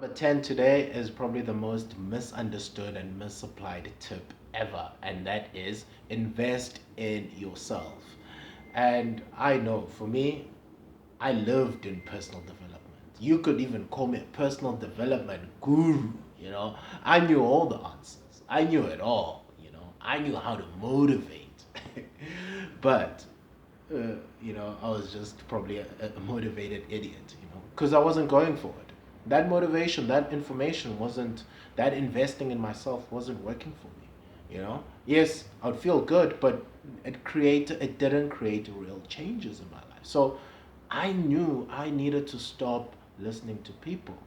Number 10 today is probably the most misunderstood and misapplied tip ever, and that is invest in yourself. And I know for me, I lived in personal development. You could even call me a personal development guru, you know. I knew all the answers, I knew it all, you know. I knew how to motivate. But I was just probably a motivated idiot, because I wasn't going for it. That motivation, that information wasn't, that investing in myself wasn't working for me. Yes, I'd feel good, but it didn't create real changes in my life. So I knew I needed to stop listening to people.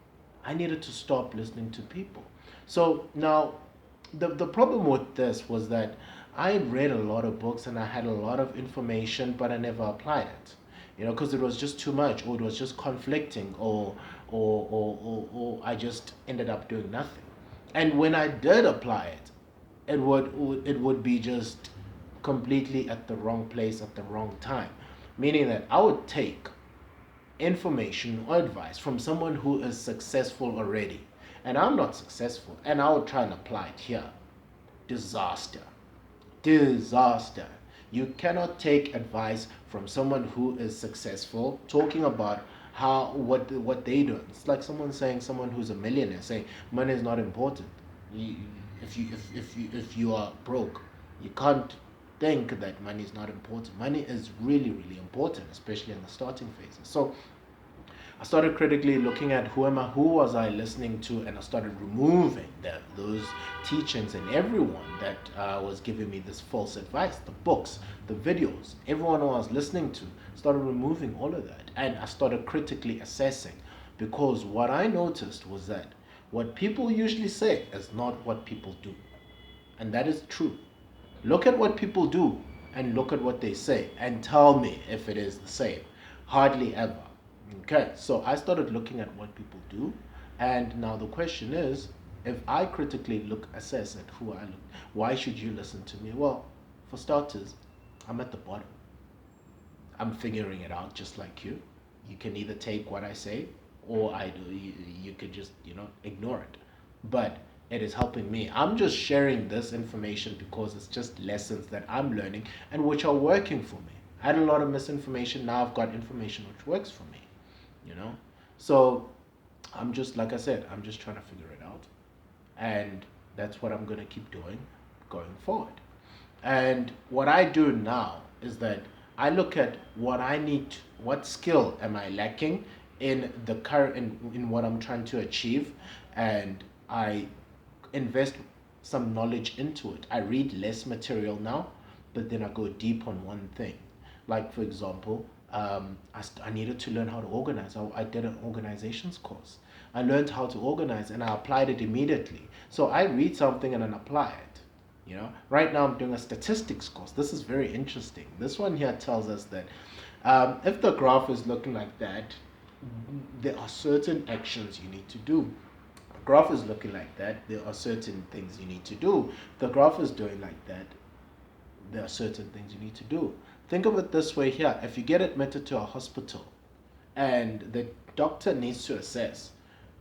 I needed to stop listening to people. So now the problem with this was that I read a lot of books and I had a lot of information, but I never applied it. Because it was just too much, or it was just conflicting, or I just ended up doing nothing. And when I did apply it, it would be just completely at the wrong place at the wrong time. Meaning that I would take information or advice from someone who is successful already, and I'm not successful, and I would try and apply it here. Disaster. Disaster. You cannot take advice from someone who is successful talking about how what they do. It's like someone who's a millionaire saying money is not important. You, if you are broke, you can't think that money is not important. Money is really really important, especially in the starting phases. So I started critically looking at who was I listening to, and I started removing those teachings and everyone that was giving me this false advice, the books, the videos, everyone who I was listening to, started removing all of that. And I started critically assessing, because what I noticed was that what people usually say is not what people do. And that is true. Look at what people do and look at what they say and tell me if it is the same. Hardly ever. Okay, so I started looking at what people do, and now the question is, if I critically assess at who I look, why should you listen to me? Well, for starters, I'm at the bottom. I'm figuring it out just like you. You can either take what I say, or I do. You could just ignore it. But it is helping me. I'm just sharing this information because it's just lessons that I'm learning and which are working for me. I had a lot of misinformation. Now I've got information which works for me. you know so I'm just, like I said, I'm just trying to figure it out, and that's what I'm going to keep doing going forward. And what I do now is that I look at what skill am I lacking in the current, in what I'm trying to achieve, and I invest some knowledge into it. I read less material now, but then I go deep on one thing. Like, for example, I needed to learn how to organize. I did an organizations course. I learned how to organize and I applied it immediately. So I read something and then apply it. Right now I'm doing a statistics course. This is very interesting. This one here tells us that if the graph is looking like that, there are certain actions you need to do. The graph is looking like that, there are certain things you need to do. The graph is doing like that, there are certain things you need to do. Think of it this way here. If you get admitted to a hospital and the doctor needs to assess,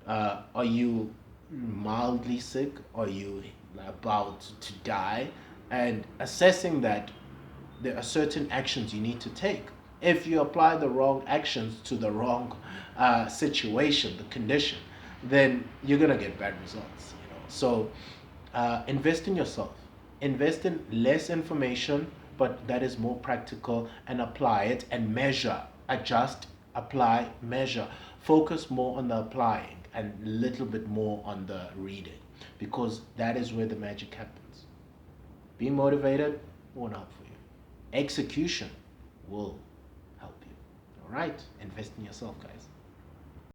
are you mildly sick? Are you about to die? And assessing that, there are certain actions you need to take. If you apply the wrong actions to the wrong situation, the condition, then you're gonna get bad results. So invest in yourself. Invest in less information, but that is more practical, and apply it and measure, adjust, apply, measure. Focus more on the applying and a little bit more on the reading, because that is where the magic happens. Being motivated won't help for you. Execution will help you. All right? Invest in yourself, guys.